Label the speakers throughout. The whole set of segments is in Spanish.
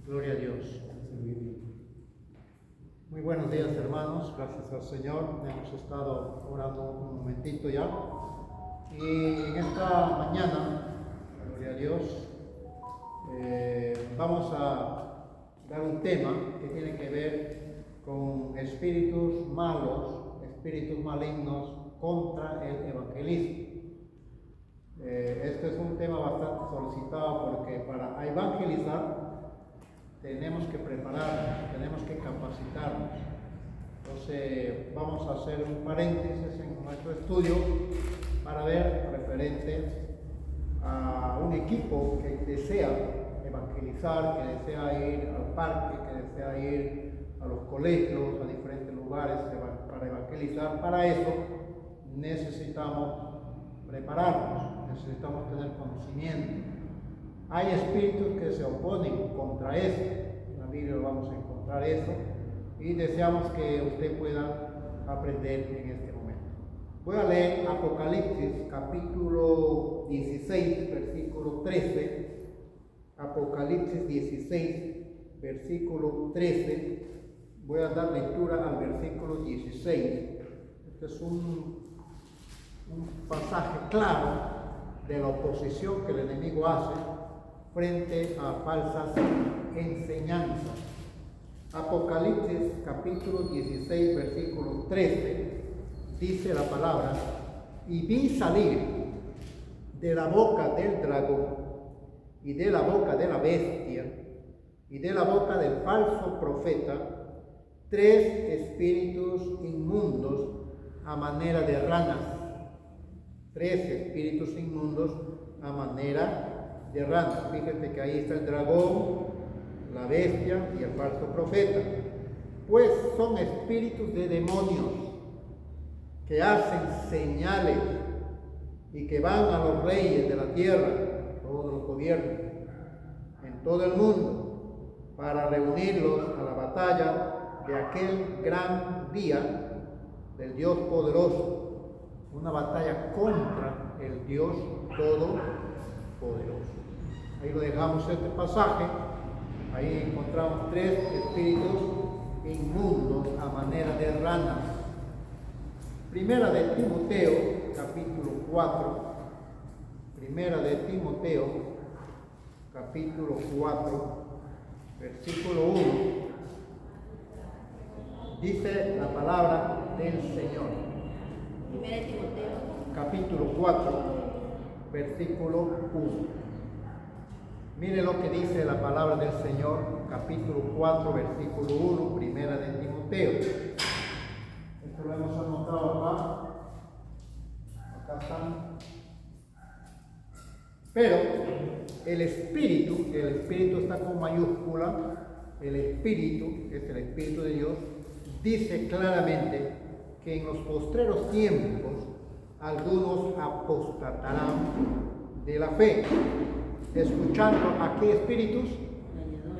Speaker 1: Gloria a Dios. Muy buenos días, hermanos. Gracias al Señor. Hemos estado orando un momentito ya. Y en esta mañana, gloria a Dios, vamos a dar un tema que tiene que ver con espíritus malos, espíritus malignos contra el evangelismo. Este es un tema bastante solicitado porque para evangelizar tenemos que prepararnos, tenemos que capacitarnos. Entonces vamos a hacer un paréntesis en nuestro estudio para ver referente a un equipo que desea evangelizar, que desea ir al parque, que desea ir a los colegios, a diferentes lugares para evangelizar. Para eso necesitamos prepararnos, necesitamos tener conocimiento. Hay espíritus que se oponen contra eso. En la Biblia vamos a encontrar eso y deseamos que usted pueda aprender en este momento. Voy a leer Apocalipsis capítulo 16, versículo 13. Apocalipsis 16, versículo 13. Voy a dar lectura al versículo 16. Este es un pasaje claro de la oposición que el enemigo hace frente a falsas enseñanzas. Apocalipsis capítulo 16, versículo 13, dice la palabra: y vi salir de la boca del dragón y de la boca de la bestia y de la boca del falso profeta 3 espíritus inmundos a manera de ranas. 3 espíritus inmundos a manera de ranas. Fíjate que ahí está el dragón, la bestia y el falso profeta. Pues son espíritus de demonios que hacen señales y que van a los reyes de la tierra, todos los gobiernos, en todo el mundo, para reunirlos a la batalla de aquel gran día del Dios poderoso. Una batalla contra el Dios todopoderoso. Ahí lo dejamos este pasaje. Ahí encontramos 3 espíritus inmundos a manera de ranas. Primera de Timoteo, capítulo 4. Primera de Timoteo, capítulo 4, versículo 1. Dice la palabra del Señor.
Speaker 2: Primera de Timoteo,
Speaker 1: Capítulo 4, versículo 1. Mire lo que dice la palabra del Señor, capítulo 4, versículo 1, primera de Timoteo. Esto lo hemos anotado acá. Acá están. Pero el espíritu está con mayúscula. El espíritu, que es el Espíritu de Dios, dice claramente que en los postreros tiempos algunos apostatarán de la fe, escuchando a qué espíritus,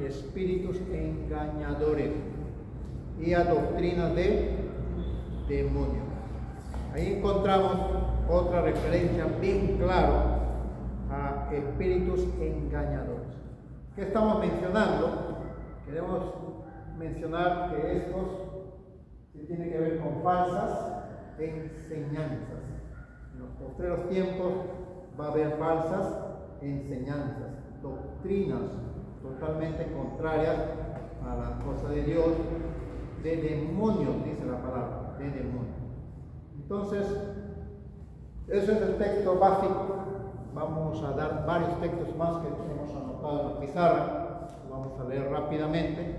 Speaker 1: espíritus engañadores y a doctrinas de demonios. Ahí encontramos otra referencia bien clara a espíritus engañadores. ¿Qué estamos mencionando? Queremos mencionar que estos tiene que ver con falsas enseñanzas. En los postreros tiempos va a haber falsas enseñanzas, doctrinas totalmente contrarias a la cosa de Dios, de demonios, dice la palabra, de demonios. Entonces, ese es el texto básico. Vamos a dar varios textos más que hemos anotado en la pizarra, vamos a leer rápidamente,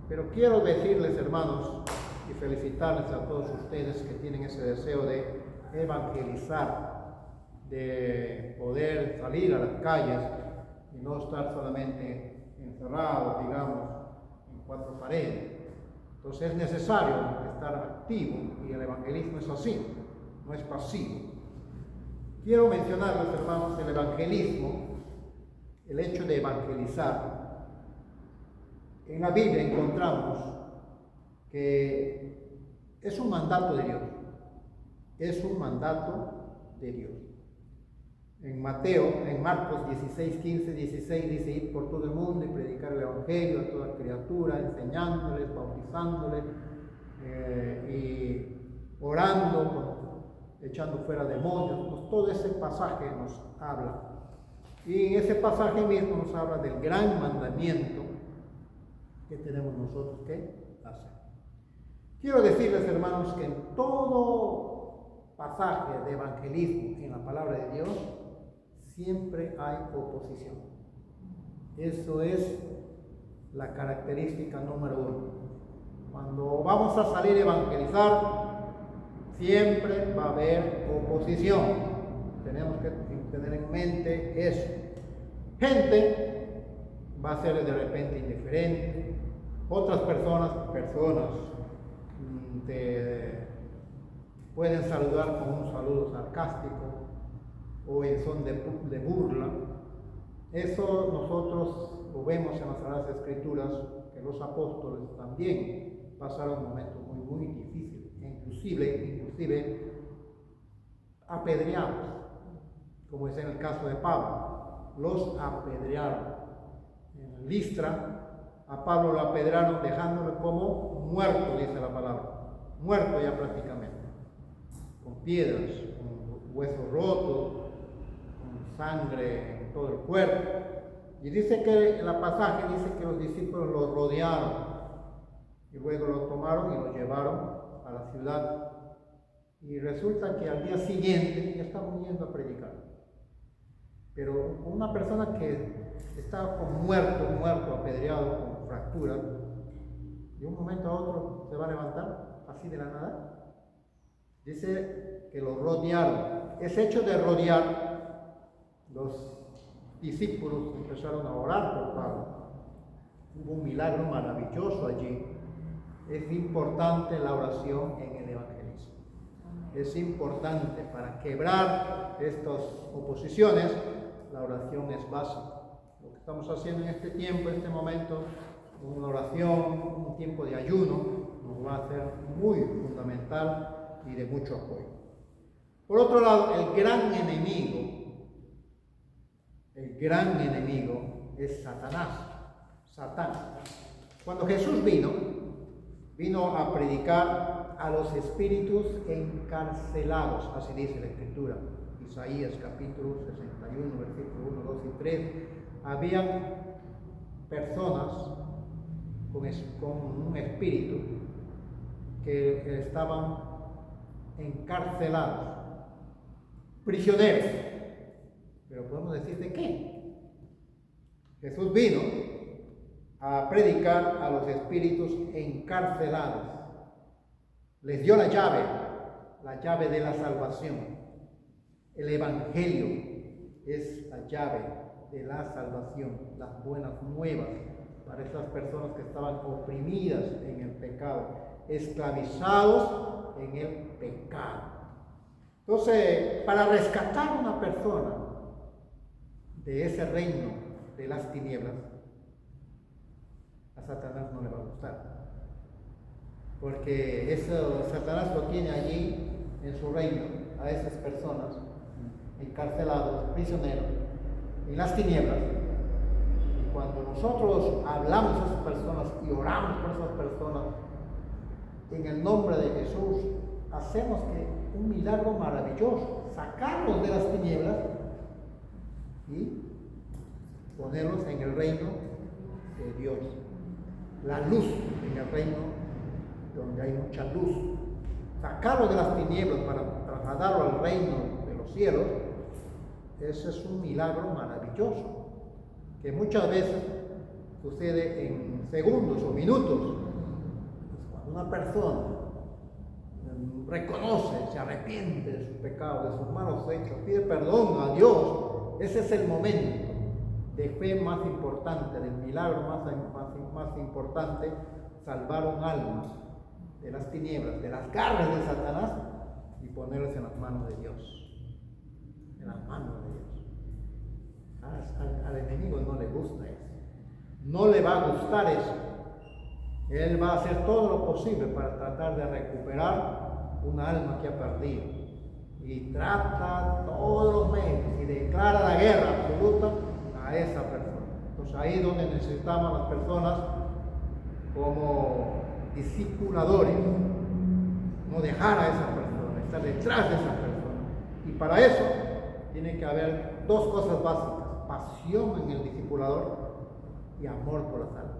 Speaker 1: pero quiero decirles, hermanos, y felicitarles a todos ustedes que tienen ese deseo de evangelizar, de poder salir a las calles y no estar solamente encerrados, digamos, en 4 paredes. Entonces es necesario estar activo y el evangelismo es así, no es pasivo. Quiero mencionarles, hermanos, el evangelismo, el hecho de evangelizar. En la Biblia encontramos que es un mandato de Dios. Es un mandato de Dios. En Marcos 16, 15, 16 dice: ir por todo el mundo y predicar el evangelio a toda criatura, enseñándoles, bautizándoles y orando, echando fuera demonios. Pues todo ese pasaje nos habla. Y en ese pasaje mismo nos habla del gran mandamiento que tenemos nosotros que hacer. Quiero decirles, hermanos, que en todo pasaje de evangelismo en la palabra de Dios siempre hay oposición. Eso es la característica número 1. Cuando vamos a salir a evangelizar, siempre va a haber oposición. Tenemos que tener en mente eso. Gente va a ser de repente indiferente. Otras personas te pueden saludar con un saludo sarcástico o en son de burla. Eso nosotros lo vemos en las Sagradas Escrituras, que los apóstoles también pasaron momentos muy difíciles, inclusive apedreados, como es en el caso de Pablo. Los apedrearon. En Listra, a Pablo lo apedrearon dejándolo como muerto, dice la palabra. Muerto ya prácticamente, con piedras, con huesos rotos, con sangre en todo el cuerpo. Y dice que en el pasaje dice que los discípulos lo rodearon y luego lo tomaron y lo llevaron a la ciudad. Y resulta que al día siguiente ya estaban yendo a predicar. Pero una persona que estaba como muerto, apedreado, con fracturas, de un momento a otro se va a levantar así de la nada. Dice que lo rodearon. Ese hecho de rodear, los discípulos empezaron a orar por Pablo. Hubo un milagro maravilloso allí. Es importante la oración en el evangelismo. Es importante para quebrar estas oposiciones. La oración es básica. Lo que estamos haciendo en este tiempo, en este momento, una oración, un tiempo de ayuno, nos va a ser muy fundamental y de mucho apoyo. Por otro lado, el gran enemigo es Satanás. Cuando Jesús vino a predicar a los espíritus encarcelados, así dice la Escritura. Isaías capítulo 61, versículos 1, 2 y 3. Habían personas con un espíritu que estaban encarcelados, prisioneros. Pero podemos decir de qué. Jesús vino a predicar a los espíritus encarcelados. Les dio la llave de la salvación. El evangelio es la llave de la salvación, las buenas nuevas para esas personas que estaban oprimidas en el pecado, esclavizados en el pecado. Entonces, para rescatar a una persona de ese reino de las tinieblas, a Satanás no le va a gustar, porque eso Satanás lo tiene allí en su reino, a esas personas encarcelados, prisioneros en las tinieblas. Y cuando nosotros hablamos a esas personas y oramos por esas personas en el nombre de Jesús, hacemos que un milagro maravilloso, sacarlos de las tinieblas y ponerlos en el reino de Dios, la luz en el reino donde hay mucha luz, sacarlos de las tinieblas para trasladarlo al reino de los cielos. Ese es un milagro maravilloso que muchas veces sucede en segundos o minutos. Cuando una persona reconoce, se arrepiente de su pecado, de sus malos hechos, pide perdón a Dios, ese es el momento de fe más importante, del milagro más importante, salvar un alma de las tinieblas, de las garras de Satanás y ponerlas en las manos de Dios. En las manos de Dios. Al enemigo no le gusta eso. No le va a gustar eso. Él va a hacer todo lo posible para tratar de recuperar una alma que ha perdido. y trata todos los medios y declara la guerra absoluta a esa persona. Entonces ahí es donde necesitamos a las personas como discipuladores, no dejar a esa persona, estar detrás de esa persona. Y para eso tiene que haber dos cosas básicas: pasión en el discipulador y amor por las almas.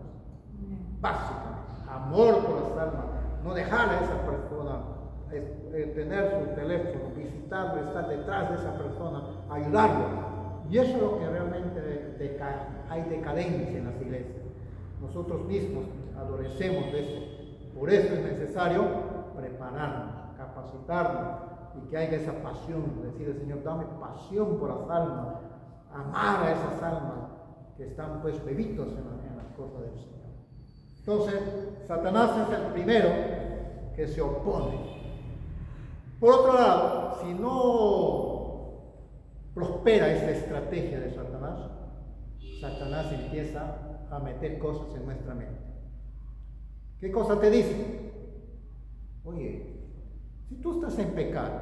Speaker 1: Básicamente, amor por las almas, no dejar a esa persona, tener su teléfono, visitarlo, estar detrás de esa persona, ayudarlo. Y eso es lo que realmente hay decadencia en las iglesias. Nosotros mismos adolecemos de eso. Por eso es necesario prepararnos, capacitarnos y que haya esa pasión, decir al Señor, dame pasión por las almas, amar a esas almas que están pues bebitos en las cosas del Señor. Entonces, Satanás es el primero que se opone. Por otro lado, si no prospera esta estrategia de Satanás, Satanás empieza a meter cosas en nuestra mente. ¿Qué cosa te dice? Oye, si tú estás en pecado,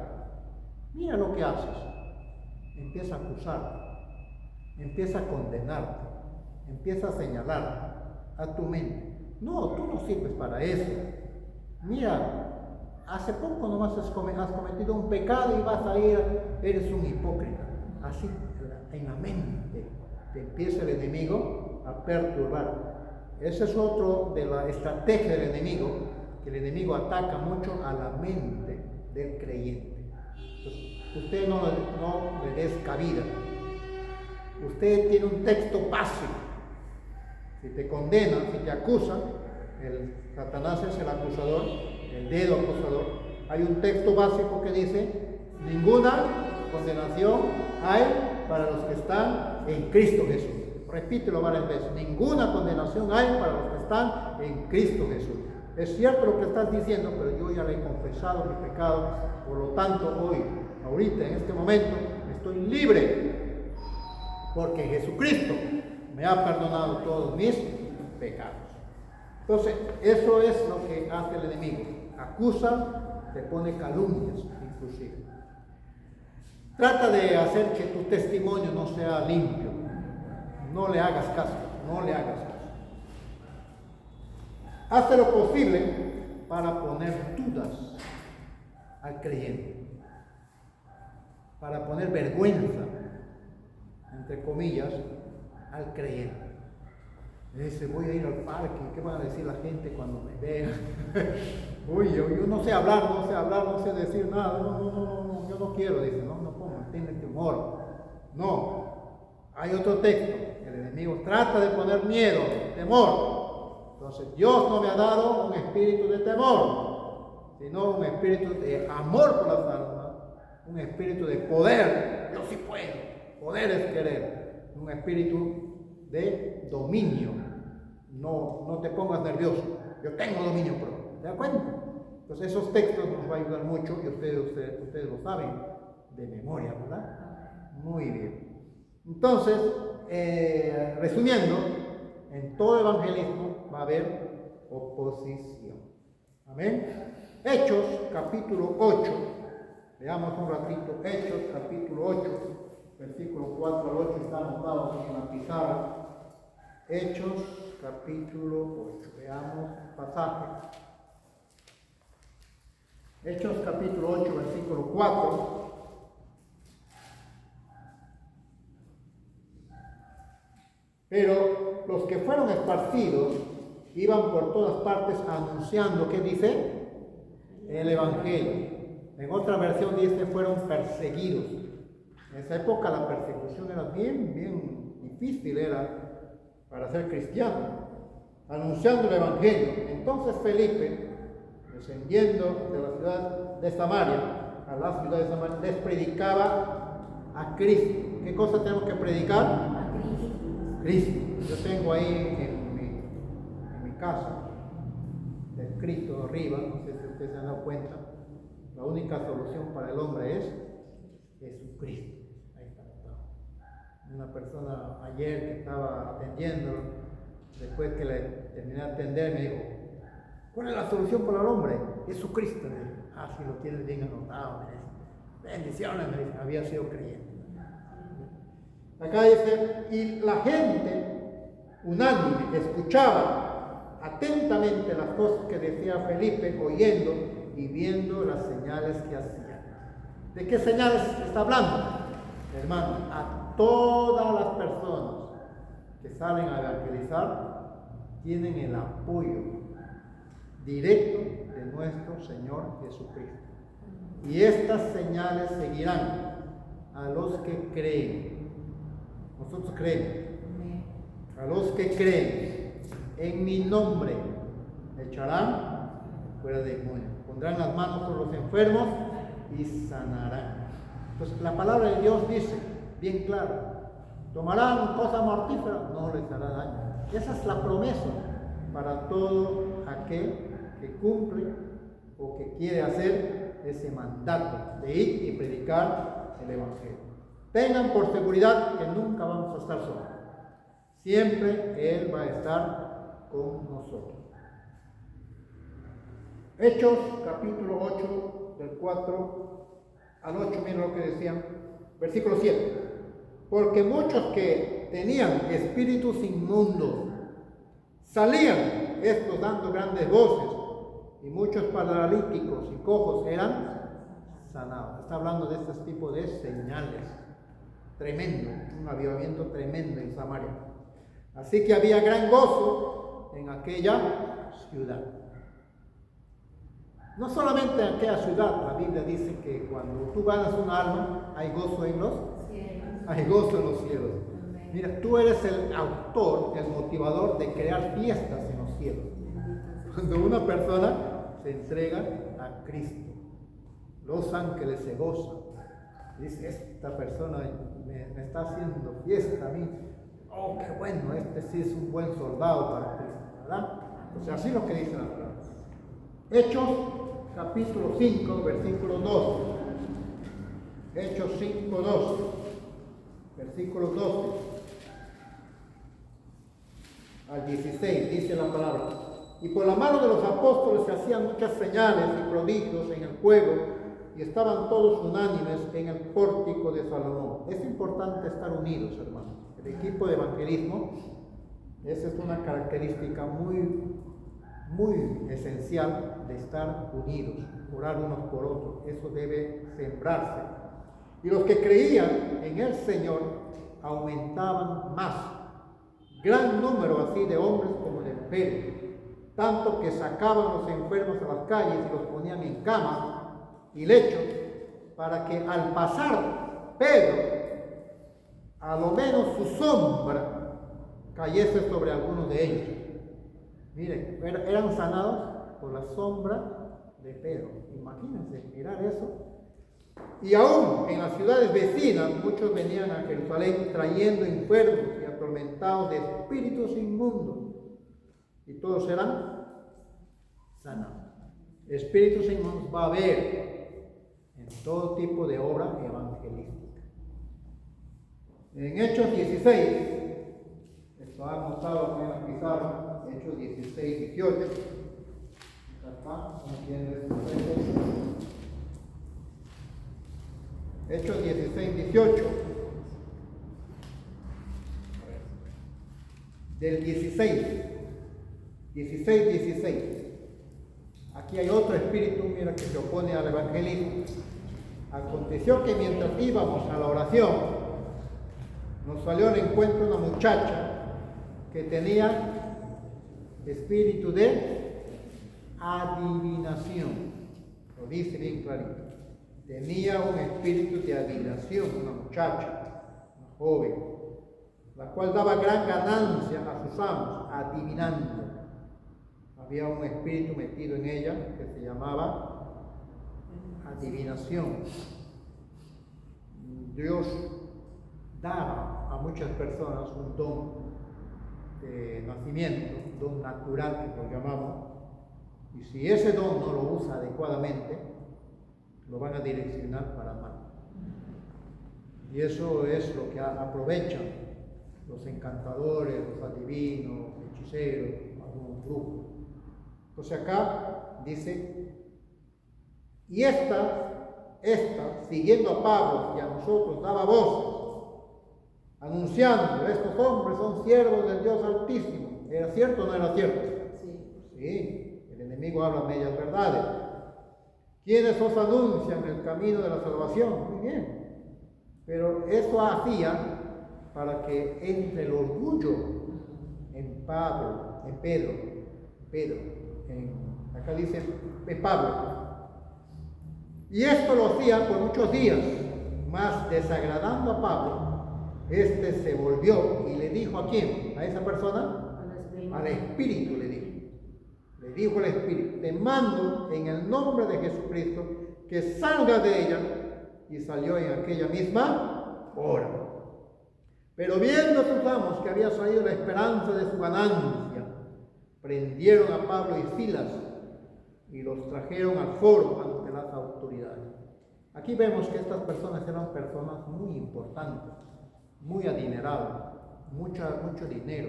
Speaker 1: mira lo que haces. Empieza a acusarte, empieza a condenarte, empieza a señalar a tu mente. No, tú no sirves para eso. Mira, hace poco nomás has cometido un pecado y vas a ir, eres un hipócrita. Así, en la mente te empieza el enemigo a perturbar. Ese es otro de la estrategia del enemigo, que el enemigo ataca mucho a la mente del creyente. Entonces, usted no le des cabida. Usted tiene un texto básico. Si te condenan, si te acusan, el Satanás es el acusador, el dedo acusador. Hay un texto básico que dice: ninguna condenación hay para los que están en Cristo Jesús. Repítelo varias veces: ninguna condenación hay para los que están en Cristo Jesús. Es cierto lo que estás diciendo, pero yo ya le he confesado mi pecado, por lo tanto hoy, ahorita, en este momento, estoy libre, porque Jesucristo me ha perdonado todos mis pecados. Entonces, eso es lo que hace el enemigo. Acusa, te pone calumnias, inclusive. Trata de hacer que tu testimonio no sea limpio. No le hagas caso, no le hagas caso. Hace lo posible para poner dudas al creyente, para poner vergüenza, entre comillas, al creyente. Dice: voy a ir al parque, ¿qué van a decir la gente cuando me vean? Uy, yo no sé hablar, no sé decir nada, no, yo no quiero, dice, no pongo, tiene este humor. No, hay otro texto, el enemigo trata de poner miedo, temor. Entonces, Dios no me ha dado un espíritu de temor, sino un espíritu de amor por las almas, un espíritu de poder. Yo sí puedo, poder es querer, un espíritu de dominio. No te pongas nervioso, yo tengo dominio propio. ¿Te das cuenta? Entonces esos textos nos van a ayudar mucho y ustedes lo saben de memoria, ¿verdad? Muy bien. Entonces, resumiendo, en todo evangelismo va a haber oposición. Amén. Hechos capítulo 8. Veamos un ratito. Hechos capítulo 8, versículo 4 al 8, está anotado en la pizarra. Hechos capítulo 8. Veamos el pasaje. Hechos capítulo 8, versículo 4. Pero los que fueron esparcidos iban por todas partes anunciando, ¿qué dice? El evangelio. En otra versión dice: fueron perseguidos. En esa época la persecución era bien difícil, era para ser cristiano, anunciando el evangelio. Entonces Felipe, descendiendo de la ciudad de Samaria a la ciudad de Samaria, les predicaba a Cristo. ¿Qué cosa tenemos que predicar?
Speaker 2: A Cristo.
Speaker 1: Cristo. Yo tengo ahí en mi casa escrito arriba, no sé si ustedes se han dado cuenta, la única solución para el hombre es Jesucristo. Ahí está. Una persona ayer que estaba atendiendo, después que le terminé de atender, me dijo: ¿cuál es la solución para el hombre? Jesucristo. Si lo tienes bien anotado, bendiciones, me dice, había sido creyente. Acá dice, y la gente unánime escuchaba atentamente las cosas que decía Felipe, oyendo y viendo las señales que hacía. ¿De qué señales está hablando? Hermano, a todas las personas que salen a evangelizar tienen el apoyo directo de nuestro Señor Jesucristo. Y estas señales seguirán a los que creen. Nosotros creemos. A los que creen en mi nombre echarán fuera demonios. Pondrán las manos sobre los enfermos y sanarán. Entonces la palabra de Dios dice, bien claro, tomarán cosas mortíferas, no les hará daño. Esa es la promesa para todo aquel que cumple o que quiere hacer ese mandato de ir y predicar el Evangelio. Tengan por seguridad que nunca vamos a estar solos. Siempre Él va a estar con nosotros. Hechos capítulo 8, del 4 al 8, miren lo que decían, versículo 7. Porque muchos que tenían espíritus inmundos salían, estos dando grandes voces, y muchos paralíticos y cojos eran sanados. Está hablando de este tipo de señales. Tremendo, un avivamiento tremendo en Samaria. Así que había gran gozo en aquella ciudad. No solamente en aquella ciudad, la Biblia dice que cuando tú ganas un alma, hay gozo en los cielos. Hay gozo en los cielos. Mira, tú eres el autor, el motivador de crear fiestas en los cielos. Cuando una persona se entrega a Cristo, los ángeles se gozan. Dice, esta persona me está haciendo fiesta a mí. Oh, qué bueno, este sí es un buen soldado para Cristo, ¿verdad? O sea, así es lo que dice la palabra. Hechos capítulo 5, versículo 2. Hechos 5, 2. Versículo 12 al 16, dice la palabra. Y por la mano de los apóstoles se hacían muchas señales y prodigios en el pueblo, y estaban todos unánimes en el pórtico de Salomón. Es importante estar unidos, hermanos. El equipo de evangelismo, esa es una característica muy esencial de estar unidos, orar unos por otros. Eso debe sembrarse. Y los que creían en el Señor aumentaban más. Gran número así de hombres como de mujeres, tanto que sacaban los enfermos a las calles y los ponían en camas y lechos, para que al pasar Pedro, a lo menos su sombra cayese sobre algunos de ellos. Miren, eran sanados por la sombra de Pedro. Imagínense, mirar eso. Y aún en las ciudades vecinas, muchos venían a Jerusalén trayendo enfermos y atormentados de espíritus inmundos, y todos eran sanados. Espíritus inmundos va a haber en todo tipo de obra evangelística. En Hechos 16, esto ha anotado en la pizarra, Hechos 16, 18. Acá, Hechos 16, 18. Del 16, 16. Aquí hay otro espíritu, mira, que se opone al evangelismo. Aconteció que mientras íbamos a la oración, nos salió al encuentro una muchacha que tenía espíritu de adivinación. Lo dice bien clarito. Tenía un espíritu de adivinación, una muchacha, una joven, la cual daba gran ganancia a sus amos, adivinando. Había un espíritu metido en ella que se llamaba adivinación. Dios da a muchas personas un don de nacimiento, un don natural que lo llamamos, y si ese don no lo usa adecuadamente, lo van a direccionar para mal. Y eso es lo que aprovechan los encantadores, los adivinos, hechiceros, algunos brujos. Entonces acá dice, y estas esta, siguiendo a Pablo y a nosotros, daba voces, anunciando, estos hombres son siervos del Dios Altísimo. ¿Era cierto o no era cierto? Sí, el enemigo habla medias verdades. ¿Quiénes os anuncian el camino de la salvación? Muy bien. Pero eso hacía para que entre el orgullo en Pablo, en Pedro, acá dice en Pablo. Y esto lo hacía por muchos días, mas desagradando a Pablo, este se volvió y le dijo ¿a quién? ¿A esa persona? Al Espíritu le dijo. Le dijo al Espíritu, te mando en el nombre de Jesucristo que salga de ella, y salió en aquella misma hora. Pero viendo sus amos que había salido la esperanza de su ganancia, prendieron a Pablo y Silas y los trajeron al foro ante las autoridades. Aquí vemos que estas personas eran personas muy importantes, muy adineradas, mucho dinero.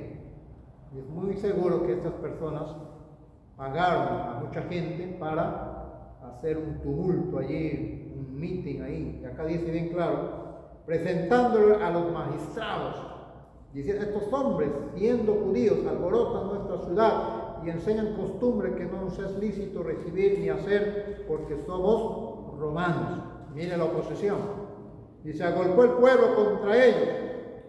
Speaker 1: Y es muy seguro que estas personas pagaron a mucha gente para hacer un tumulto allí, un meeting ahí. Y acá dice bien claro, presentándolo a los magistrados, diciendo, estos hombres, siendo judíos, alborotan nuestra ciudad y enseñan costumbre que no nos es lícito recibir ni hacer porque somos romanos. Mire la oposición. Y se agolpó el pueblo contra ellos,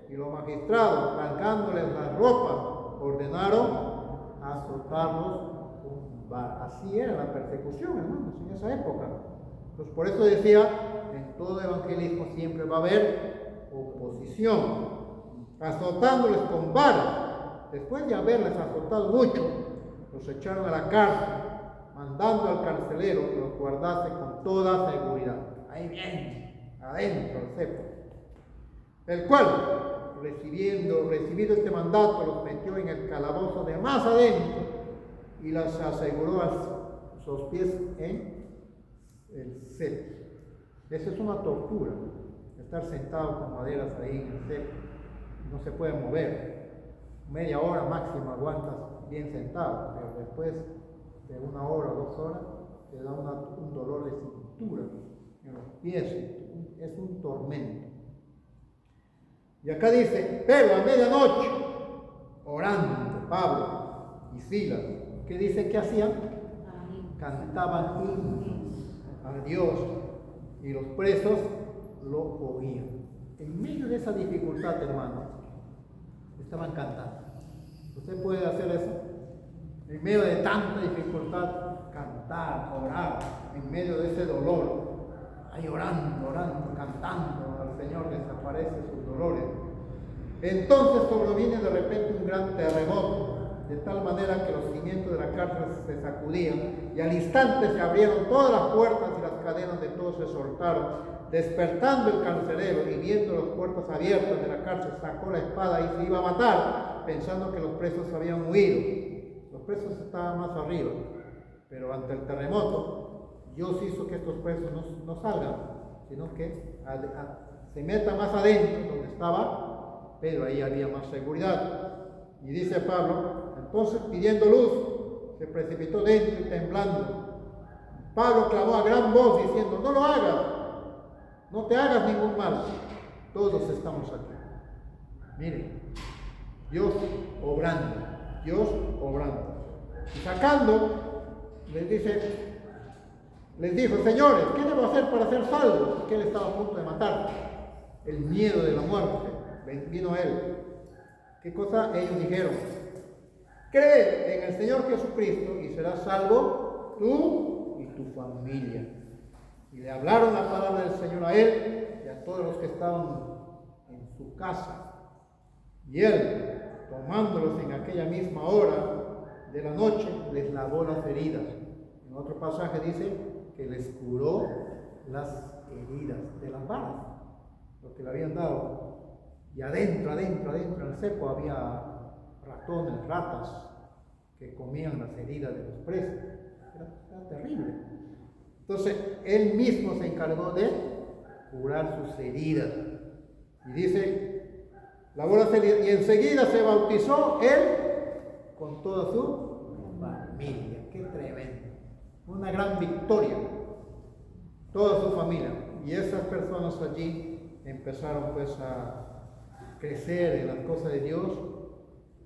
Speaker 1: y los magistrados, rasgándoles las ropas, ordenaron azotarlos con varas. Así era la persecución, hermanos, en esa época. Entonces, por eso decía, en todo evangelismo siempre va a haber oposición, azotándoles con varas. Después de haberles azotado mucho, los echaron a la cárcel, mandando al carcelero que los guardase con toda seguridad. Ahí bien, adentro el cepo. El cual, recibido este mandato, los metió en el calabozo de más adentro y los aseguró a sus pies en el cepo. Esa es una tortura, estar sentado con maderas ahí en el cepo. No se puede mover. Media hora máximo aguantas bien sentado, pero después de 1 hora o 2 horas te da un dolor de cintura en los pies. Es un tormento. Y acá dice, pero a medianoche, orando Pablo y Silas, ¿qué dicen que hacían? Cantaban himnos a Dios y los presos lo oían. En medio de esa dificultad, hermanos, estaban cantando. ¿Usted puede hacer eso? En medio de tanta dificultad, cantar, orar, en medio de ese dolor, ahí orando, cantando al Señor, desaparece sus dolores. Entonces sobreviene de repente un gran terremoto, de tal manera que los cimientos de la cárcel se sacudían y al instante se abrieron todas las puertas y las cadenas de todos se soltaron. Despertando el carcelero y viendo las puertas abiertas de la cárcel, sacó la espada y se iba a matar, pensando que los presos habían huido. Los presos estaban más arriba, pero ante el terremoto, Dios hizo que estos presos no salgan, sino que se metan más adentro, donde estaba Pedro, ahí había más seguridad. Y dice Pablo, entonces pidiendo luz, se precipitó dentro y temblando. Pablo clamó a gran voz diciendo, no lo hagas, no te hagas ningún mal, todos estamos aquí. Miren, Dios obrando. Y sacando, les dijo, señores, ¿qué debo hacer para ser salvo? Porque él estaba a punto de matar. El miedo de la muerte vino a él. ¿Qué cosa? Ellos dijeron, cree en el Señor Jesucristo y serás salvo tú y tu familia. Y le hablaron la palabra del Señor a él y a todos los que estaban en su casa. Y él, tomándolos en aquella misma hora de la noche, les lavó las heridas. En otro pasaje dice que les curó las heridas de las balas, lo que le habían dado. Y adentro en el cepo había ratones, ratas, que comían las heridas de los presos. Era terrible. Entonces, él mismo se encargó de curar sus heridas. Y dice, lavó las heridas, y enseguida se bautizó él con toda su familia. ¡Qué tremendo! Una gran victoria. toda su familia. Y esas personas allí empezaron pues a crecer en las cosas de Dios,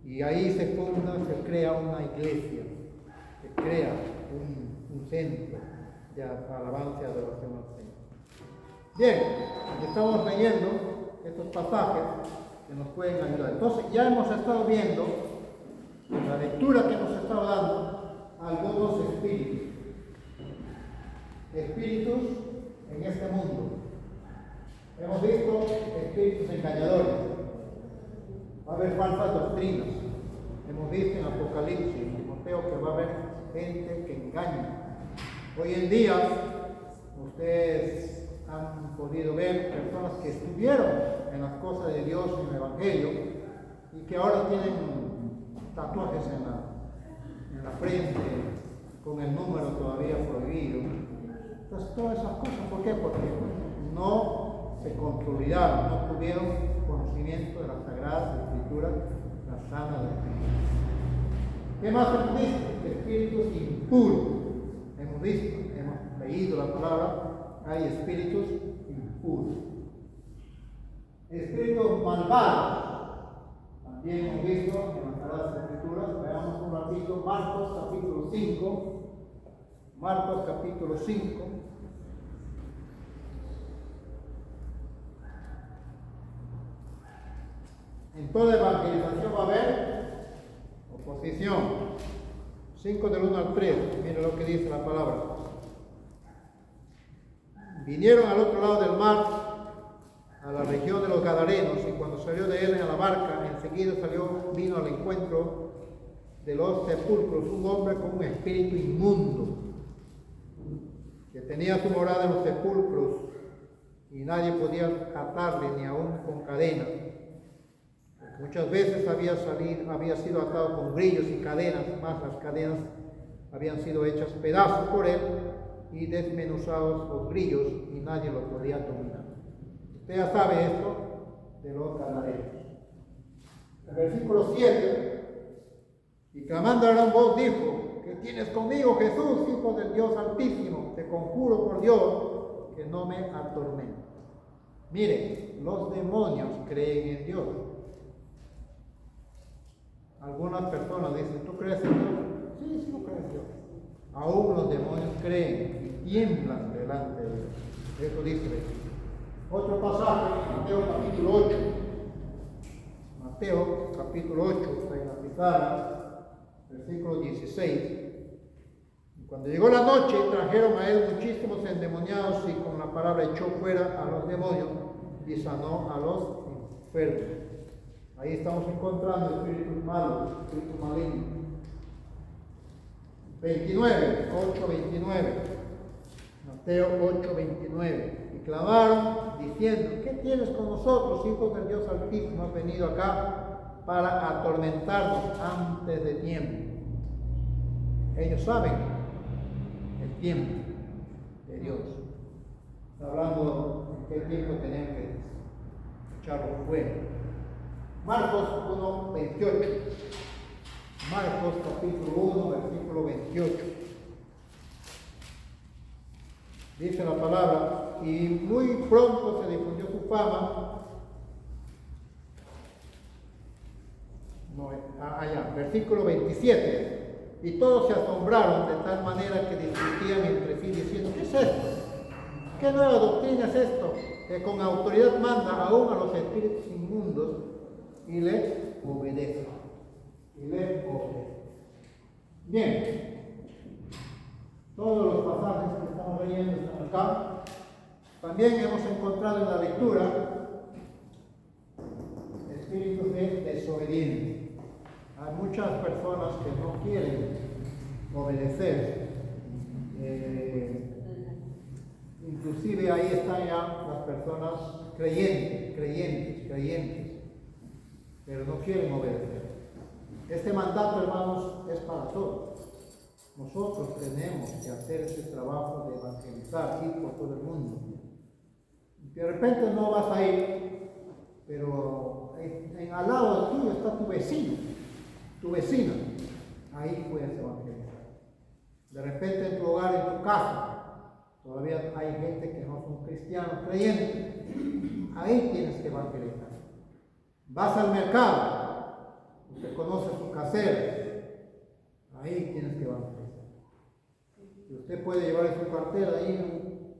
Speaker 1: y ahí se funda, se crea una iglesia, se crea un centro de alabanza y adoración al Señor. Bien, aquí estamos leyendo estos pasajes que nos pueden ayudar. Entonces ya hemos estado viendo, en la lectura que hemos estado dando, algunos espíritus en este mundo. Hemos visto espíritus engañadores, va a haber falsas doctrinas. Hemos visto en Apocalipsis, en Timoteo, que va a haber gente que engaña. Hoy en día, ustedes han podido ver personas que estuvieron en las cosas de Dios, en el Evangelio, y que ahora tienen tatuajes en la frente, con el número todavía prohibido. Entonces, todas esas cosas, ¿por qué? Porque no se consolidaron, no tuvieron conocimiento de las Sagradas Escrituras, la sana doctrina. ¿Qué más hemos visto? Espíritus impuros. Hemos visto, hemos leído la palabra, hay espíritus impuros. Espíritus malvados. También hemos visto en las Sagradas Escrituras. Veamos un ratito Marcos capítulo 5. Marcos capítulo 5. En toda evangelización va a haber oposición. 5 del 1 al 3, mire lo que dice la palabra. Vinieron al otro lado del mar, a la región de los Gadarenos, y cuando salió de él en la barca, enseguida vino al encuentro de los sepulcros un hombre con un espíritu inmundo, que tenía su morada en los sepulcros, y nadie podía atarle ni aún con cadenas. Muchas veces había sido atado con grillos y cadenas, más las cadenas habían sido hechas pedazos por él y desmenuzados los grillos, y nadie lo podía dominar. Usted ya sabe esto de los gadarenos. El versículo 7, y clamando a gran voz dijo: ¿qué tienes conmigo, Jesús, Hijo del Dios Altísimo? Te conjuro por Dios que no me atormentes. Mire, los demonios creen en Dios. Algunas personas dicen: ¿tú crees en Dios? Sí, yo creo en Dios. Aún los demonios creen y tiemblan delante de Dios. Eso dice. Otro pasaje, Mateo capítulo 8. Mateo capítulo 8, está en la pizarra, versículo 16. Y cuando llegó la noche, trajeron a él muchísimos endemoniados, y con la palabra echó fuera a los demonios y sanó a los enfermos. Ahí estamos encontrando espíritus malos, espíritus malignos. 29, 8:29. Mateo 8:29. Y clamaron diciendo: ¿qué tienes con nosotros, hijos del Dios Altísimo? Has venido acá para atormentarnos antes de tiempo. Ellos saben el tiempo de Dios. Está hablando en qué tiempo tenían que echarlo fuera. Marcos 1:28. Marcos capítulo 1, versículo 28. Dice la palabra: y muy pronto se difundió su fama. Versículo 27. Y todos se asombraron de tal manera que discutían entre sí diciendo: ¿qué es esto? ¿Qué nueva doctrina es esto? Que con autoridad manda aún a los espíritus inmundos y le obedece. Bien, todos los pasajes que estamos leyendo están acá. También hemos encontrado en la lectura espíritus de desobediencia. Hay muchas personas que no quieren obedecer. Inclusive ahí están ya las personas creyentes, pero no quieren obedecer. Este mandato, hermanos, es para todos. Nosotros tenemos que hacer ese trabajo de evangelizar, ir por todo el mundo. De repente no vas a ir, pero al lado tuyo está tu vecino, tu vecina. Ahí puedes evangelizar. De repente en tu hogar, en tu casa, Todavía hay gente que no son cristianos creyentes. Ahí tienes que evangelizar. Vas al mercado, usted conoce su casero, ahí tienes que evangelizar. Y usted puede llevar en su cartera ahí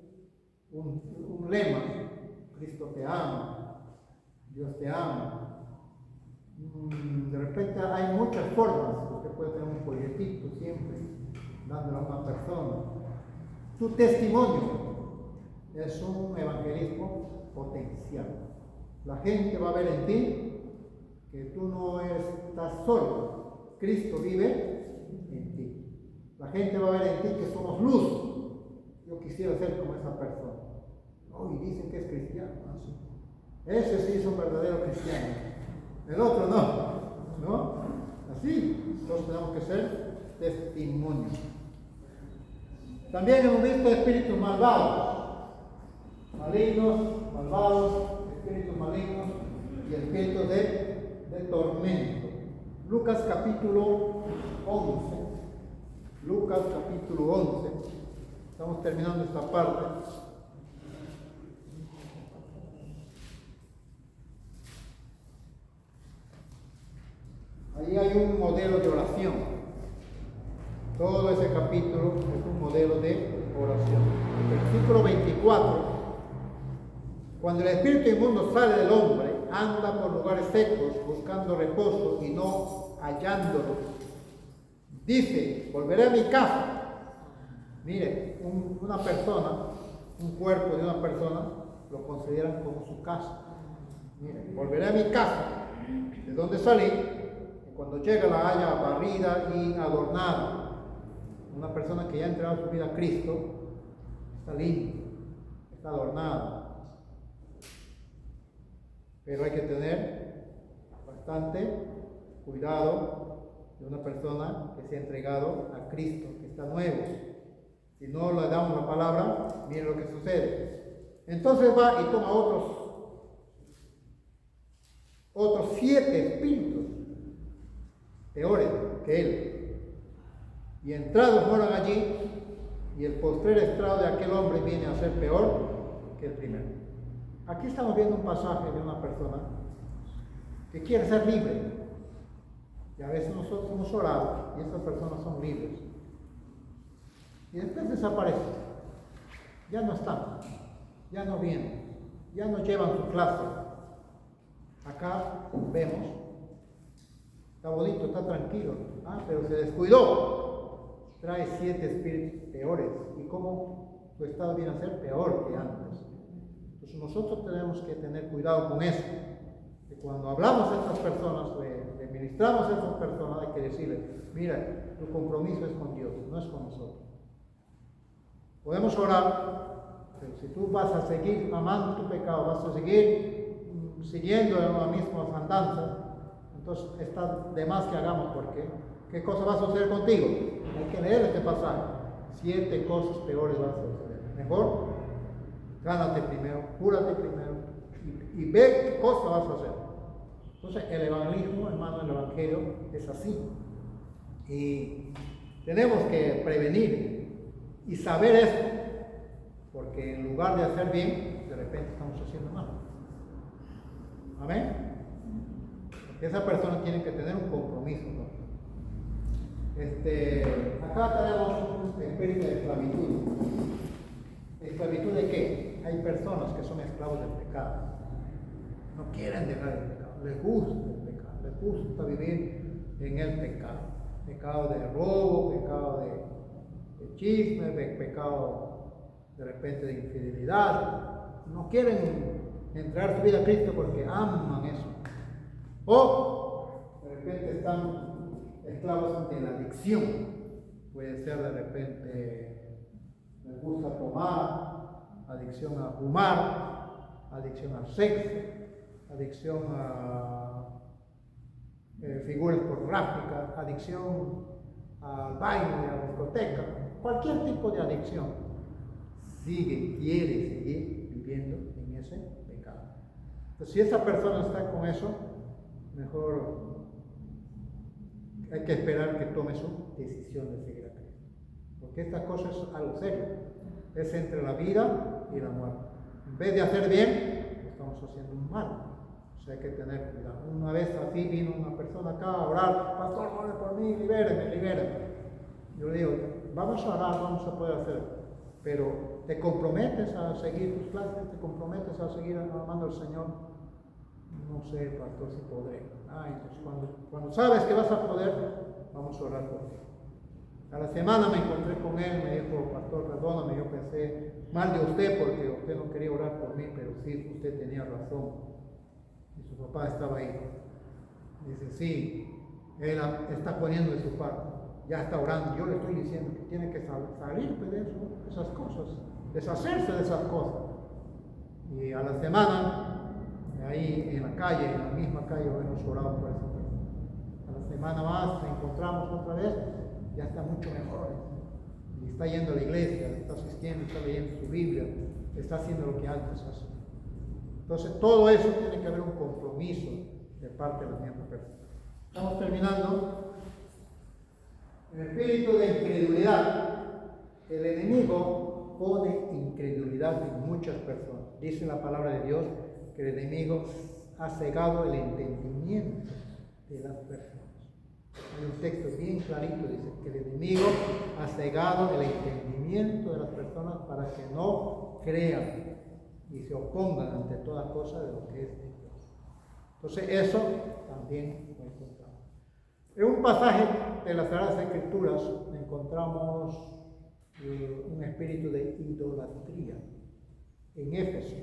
Speaker 1: un lema: Cristo te ama, Dios te ama. De repente hay muchas formas. Usted puede tener un folletito siempre dándole a una persona. Tu testimonio es un evangelismo potencial. La gente va a ver en ti que tú no estás solo. Cristo vive en ti. La gente va a ver en ti que somos luz. Yo quisiera ser como esa persona. Oh, y dicen que es cristiano. ¿Sí? Ese sí es un verdadero cristiano. El otro no. Así. Entonces tenemos que ser testimonio. También hemos visto espíritus malvados, espíritus malignos y espíritus de tormento. Lucas capítulo 11. Lucas capítulo 11. Estamos terminando esta parte. Ahí hay un modelo de oración. Todo ese capítulo es un modelo de oración. Versículo 24. Cuando el espíritu inmundo sale del hombre, anda por lugares secos buscando reposo y no hallándolo. Dice: volveré a mi casa. Mire, una persona, un cuerpo de una persona, lo consideran como su casa. Mire, volveré a mi casa, de donde salí, y cuando llega la haya barrida y adornada. Una persona que ya ha entregado su vida a Cristo está limpia, está adornada. Pero hay que tener bastante cuidado de una persona que se ha entregado a Cristo, que está nuevo. Si no le damos la palabra, mire lo que sucede. Entonces va y toma otros 7 espíritus peores que él. Y entrados moran allí, y el postrer estrado de aquel hombre viene a ser peor que el primero. Aquí estamos viendo un pasaje de una persona que quiere ser libre. Y a veces nosotros hemos orado y estas personas son libres. Y después desaparecen. Ya no están, ya no vienen, ya no llevan su clase. Acá vemos, está bonito, está tranquilo, pero se descuidó. Trae 7 espíritus peores. ¿Y cómo su estado viene a ser peor que antes? Entonces nosotros tenemos que tener cuidado con eso. Que cuando hablamos a estas personas, le ministramos a estas personas, hay que decirles: mira, tu compromiso es con Dios, no es con nosotros. Podemos orar, pero si tú vas a seguir amando tu pecado, vas a seguir siguiendo la misma andanza, entonces está de más que hagamos, porque ¿qué cosa va a suceder contigo? Hay que leer este pasaje. 7 cosas peores van a suceder. Mejor, gánate primero, cúrate primero y ve qué cosa vas a hacer. Entonces, el evangelismo, hermano, el evangelio es así. Y tenemos que prevenir y saber esto, porque en lugar de hacer bien, de repente estamos haciendo mal. Amén. Porque esa persona tiene que tener un compromiso, ¿no? Acá tenemos un espíritu de esclavitud. ¿Esclavitud de qué? Hay personas que son esclavos del pecado. No quieren dejar el pecado. Les gusta el pecado. Les gusta vivir en el pecado. Pecado de robo, pecado de chisme, pecado de repente de infidelidad. No quieren entregar su vida a Cristo porque aman eso. O de repente están esclavos de la adicción. Puede ser de repente, les gusta tomar, adicción a fumar, adicción al sexo, adicción a figuras pornográficas, adicción al baile, a la discoteca, cualquier tipo de adicción. Quiere seguir viviendo en ese pecado. Entonces, si esa persona está con eso, mejor hay que esperar que tome su decisión de seguir a Cristo. Porque esta cosa es algo serio. Es entre la vida y la muerte. En vez de hacer bien, estamos haciendo un mal. O sea, hay que tener cuidado. Una vez así vino una persona acá a orar, pastor, ore por mí, libéreme. Yo le digo, vamos a orar, vamos a poder hacer, pero ¿te comprometes a seguir tus clases? ¿Te comprometes a seguir amando al Señor? No sé, pastor, si podré. Entonces cuando sabes que vas a poder, vamos a orar por ti. A la semana me encontré con él, me dijo, pastor, perdóname, yo pensé mal de usted porque usted no quería orar por mí, pero sí, usted tenía razón. Y su papá estaba ahí. Dice, sí, él está poniendo de su parte, ya está orando. Yo le estoy diciendo que tiene que salir de eso, de esas cosas, deshacerse de esas cosas. Y a la semana, ahí en la calle, en la misma calle, hemos orado por esa persona. A la semana más nos encontramos otra vez, ya está mucho mejor. Y está yendo a la iglesia, está asistiendo, está leyendo su Biblia, está haciendo lo que antes hacía. Entonces, todo eso tiene que haber un compromiso de parte de la misma persona. Estamos terminando. El espíritu de incredulidad. El enemigo pone incredulidad en muchas personas. Dice la palabra de Dios que el enemigo ha cegado el entendimiento de las personas. Hay un texto bien clarito, dice que el enemigo ha cegado el entendimiento de las personas para que no crean y se opongan ante toda cosa de lo que es de Dios. Entonces eso también lo encontramos. En un pasaje de las Sagradas Escrituras encontramos un espíritu de idolatría en Éfeso,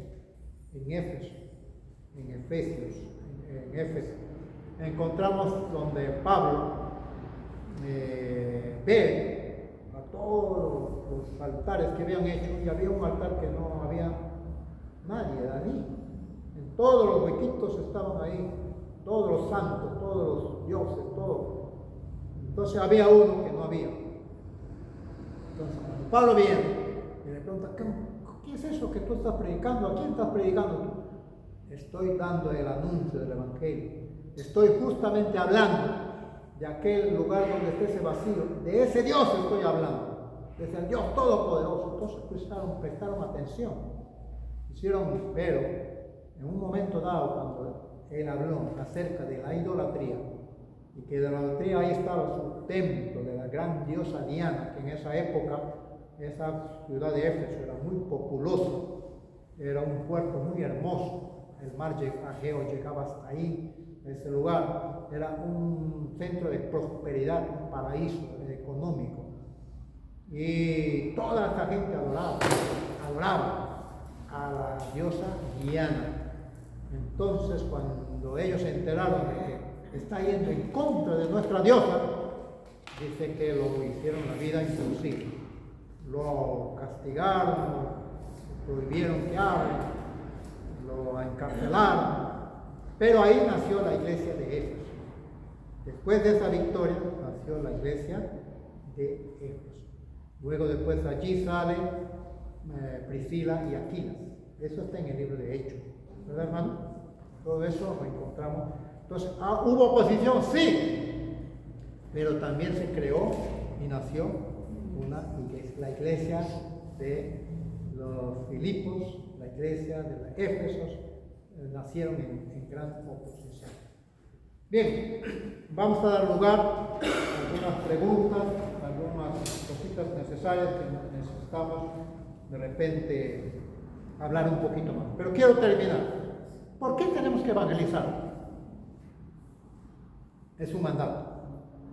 Speaker 1: en Efesios. Encontramos donde Pablo ve a todos los altares que habían hecho, y había un altar que no había nadie ahí. En todos los huequitos estaban ahí, todos los santos, todos los dioses, todo. Entonces había uno que no había. Entonces cuando Pablo viene y le pregunta, ¿qué es eso que tú estás predicando? ¿A quién estás predicando tú? Estoy dando el anuncio del Evangelio. Estoy justamente hablando de aquel lugar donde está ese vacío. De ese Dios estoy hablando. De ese Dios Todopoderoso. Entonces prestaron atención. Hicieron, pero en un momento dado, cuando él habló acerca de la idolatría, y que de la idolatría ahí estaba su templo de la gran diosa Diana, que en esa época, esa ciudad de Éfeso era muy populosa, era un puerto muy hermoso, el mar Egeo llegaba hasta ahí, ese lugar era un centro de prosperidad, un paraíso económico, y toda esa gente adoraba a la diosa Diana. Entonces, cuando ellos se enteraron de que está yendo en contra de nuestra diosa, dice que lo hicieron la vida imposible. Lo castigaron, lo prohibieron que hable, lo encarcelaron. Pero ahí nació la iglesia de Éfeso. Después de esa victoria nació la iglesia de Éfeso. Luego después allí sale Priscila y Aquilas. Eso está en el libro de Hechos. ¿Verdad, hermano? Todo eso lo encontramos. Entonces, ¿hubo oposición? Sí. Pero también se creó y nació una iglesia. La iglesia de los Filipos, la iglesia de los Éfesos, nacieron en gran oposición. Bien, vamos a dar lugar a algunas preguntas, algunas cositas necesarias que necesitamos de repente hablar un poquito más. Pero quiero terminar. ¿Por qué tenemos que evangelizar? Es un mandato.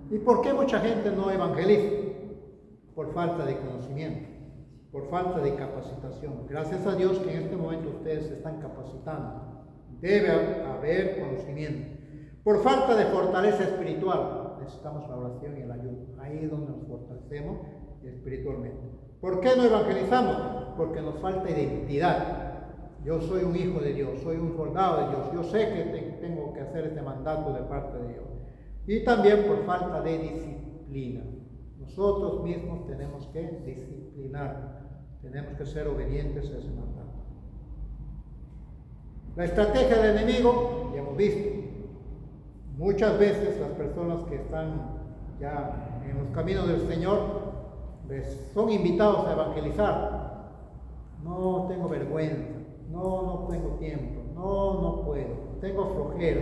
Speaker 1: ¿Y por qué mucha gente no evangeliza? Por falta de conocimiento, por falta de capacitación. Gracias a Dios que en este momento ustedes se están capacitando. Debe haber conocimiento. Por falta de fortaleza espiritual, necesitamos la oración y el ayuno. Ahí es donde nos fortalecemos espiritualmente. ¿Por qué no evangelizamos? Porque nos falta identidad. Yo soy un hijo de Dios, soy un soldado de Dios. Yo sé que tengo que hacer este mandato de parte de Dios. Y también por falta de disciplina. Nosotros mismos tenemos que disciplinar. Tenemos que ser obedientes a ese mandato. La estrategia del enemigo, ya hemos visto. Muchas veces las personas que están ya en los caminos del Señor son invitados a evangelizar, no tengo vergüenza, no tengo tiempo, no puedo, tengo flojera,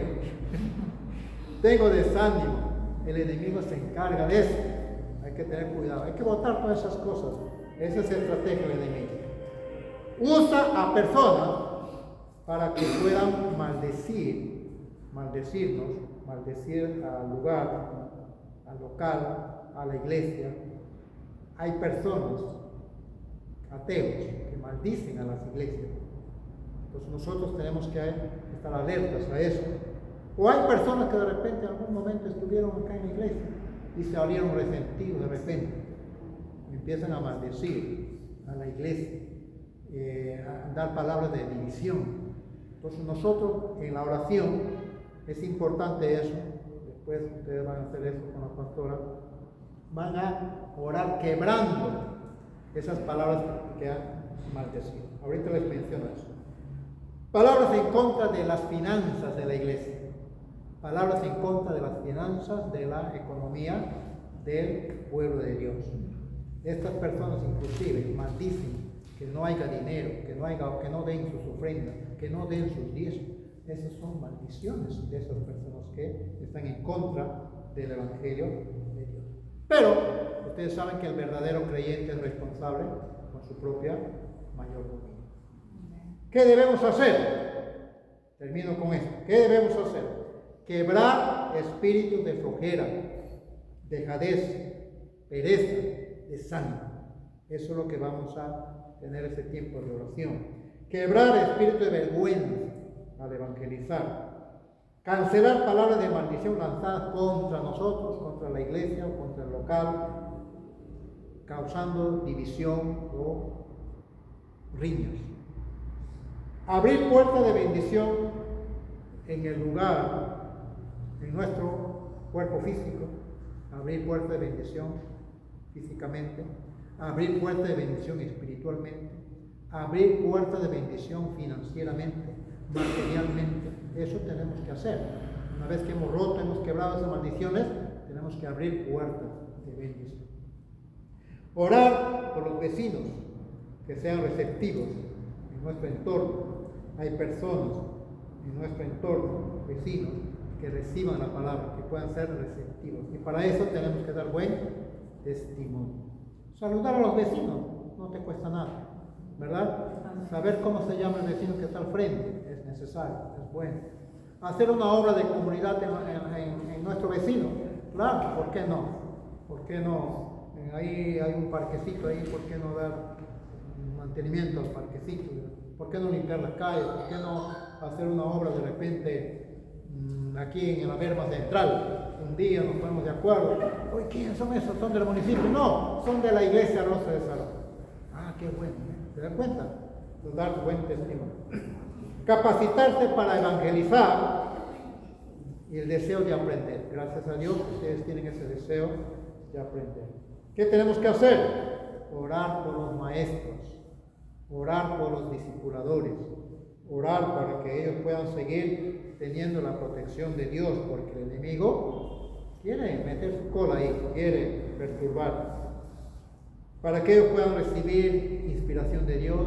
Speaker 1: tengo desánimo. El enemigo se encarga de eso. Hay que tener cuidado, hay que botar todas esas cosas. Esa es la estrategia del enemigo. Usa a personas para que puedan maldecirnos, maldecir al lugar, al local, a la iglesia. Hay personas, ateos, que maldicen a las iglesias. Entonces nosotros tenemos que estar alertas a eso. O hay personas que de repente en algún momento estuvieron acá en la iglesia y se abrieron resentidos de repente. Y empiezan a maldecir a la iglesia, a dar palabras de división. Entonces nosotros en la oración es importante eso. Después ustedes van a hacer eso con la pastora. Van a orar quebrando esas palabras que han maldecido. Ahorita les menciono eso. Palabras en contra de las finanzas de la iglesia. Palabras en contra de las finanzas, de la economía del pueblo de Dios. Estas personas inclusive maldicen que no haya dinero, que no den sus ofrendas, que no den sus diezmos. Esas son maldiciones de esas personas que están en contra del Evangelio de Dios. Pero ustedes saben que el verdadero creyente es responsable con su propia mayordomía. ¿Qué debemos hacer? Termino con esto. ¿Qué debemos hacer? Quebrar espíritus de flojera, dejadez, pereza, desánimo. Eso es lo que vamos a tener este tiempo de oración. Quebrar espíritu de vergüenza al evangelizar. Cancelar palabras de maldición lanzadas contra nosotros, contra la iglesia o contra el local, causando división o riñas. Abrir puertas de bendición en el lugar, en nuestro cuerpo físico, abrir puertas de bendición físicamente, abrir puertas de bendición espiritualmente, abrir puertas de bendición financieramente, materialmente. Eso tenemos que hacer. Una vez que hemos roto, hemos quebrado esas maldiciones, tenemos que abrir puertas de bendición. Orar por los vecinos que sean receptivos en nuestro entorno. Hay personas en nuestro entorno, vecinos, que reciban la palabra, que puedan ser receptivos. Y para eso tenemos que dar buen testimonio. Saludar a los vecinos no te cuesta nada, ¿verdad? Saber cómo se llama el vecino que está al frente es necesario, es bueno. Hacer una obra de comunidad en nuestro vecino, claro, ¿por qué no? ¿Por qué no? Ahí hay un parquecito ahí, ¿por qué no dar mantenimiento al parquecito? ¿Por qué no limpiar las calles? ¿Por qué no hacer una obra de repente aquí en la Verma Central? Un día nos ponemos de acuerdo. Oye, ¿quiénes son esos? ¿Son del municipio? No, son de la iglesia Rosa de Salón. Ah, qué bueno, ¿eh? ¿Te das cuenta? Dar buen testimonio. Capacitarse para evangelizar y el deseo de aprender. Gracias a Dios ustedes tienen ese deseo de aprender. ¿Qué tenemos que hacer? Orar por los maestros, orar por los discipuladores, orar para que ellos puedan seguir teniendo la protección de Dios, porque el enemigo quiere meter su cola ahí, quiere perturbar. Para que ellos puedan recibir inspiración de Dios,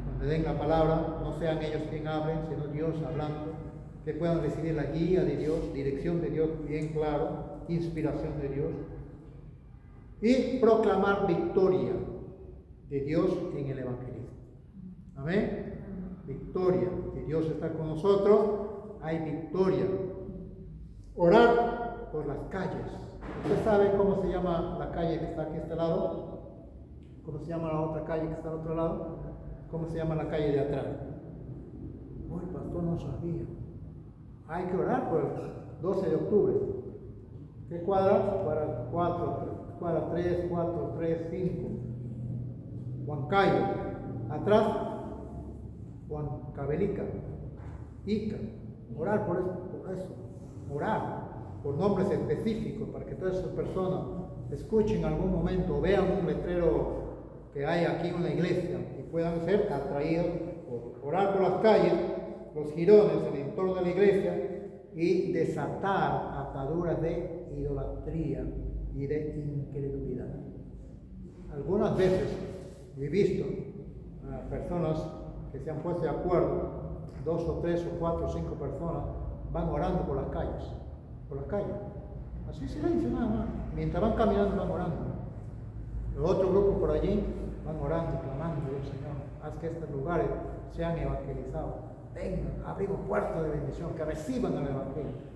Speaker 1: cuando den la palabra, no sean ellos quien hablen, sino Dios hablando, que puedan recibir la guía de Dios, dirección de Dios bien claro, inspiración de Dios, y proclamar victoria de Dios en el evangelismo. Amén. Victoria, que Dios está con nosotros, hay victoria. Orar por las calles. ¿Usted sabe cómo se llama la calle que está aquí a este lado? ¿Cómo se llama la otra calle que está al otro lado? ¿Cómo se llama la calle de atrás? Oh, el pastor no sabía. Hay que orar por el 12 de octubre. ¿Qué cuadra? Cuadra 3, 4, 3, 5. Huancayo. Atrás, Huancavelica. Ica. Orar por eso. Orar por nombres específicos para que todas esas personas escuchen en algún momento o vean un letrero que hay aquí en la iglesia y puedan ser atraídos por orar por las calles, los jirones, el entorno de la iglesia y desatar ataduras de idolatría y de incredulidad. Algunas veces he visto personas que se han puesto de acuerdo, 2 o 3 o 4 o 5 personas, van orando por las calles, así silencio nada más, mientras van caminando van orando. El otro grupo por allí van orando, clamando: Dios Señor, haz que estos lugares sean evangelizados, vengan, abrimos puertas de bendición, que reciban el evangelio.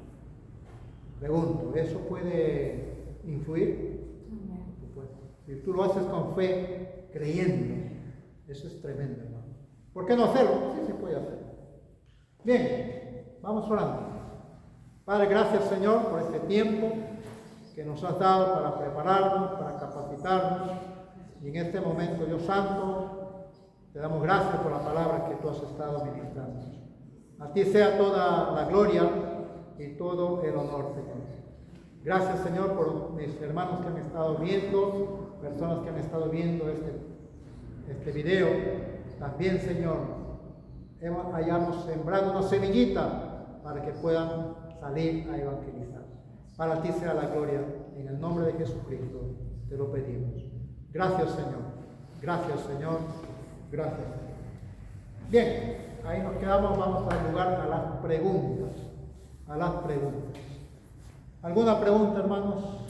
Speaker 1: Pregunto, ¿eso puede influir? Por supuesto. Si tú lo haces con fe, creyendo, eso es tremendo, hermano. ¿Por qué no hacerlo? Sí se puede hacer. Bien, vamos orando. Padre, gracias, Señor, por este tiempo que nos has dado para prepararnos, para capacitarnos. Y en este momento, Dios Santo, te damos gracias por la palabra que tú has estado ministrando. A ti sea toda la gloria y todo el honor, Señor. Gracias, Señor, por mis hermanos que han estado viendo, personas que han estado viendo este video. También, Señor, hayamos sembrado una semillita para que puedan salir a evangelizar. Para ti sea la gloria, en el nombre de Jesucristo te lo pedimos. Gracias, Señor. Gracias, Señor. Gracias, Señor. Bien, ahí nos quedamos. Vamos a dar lugar a las preguntas. ¿Alguna pregunta, hermanos?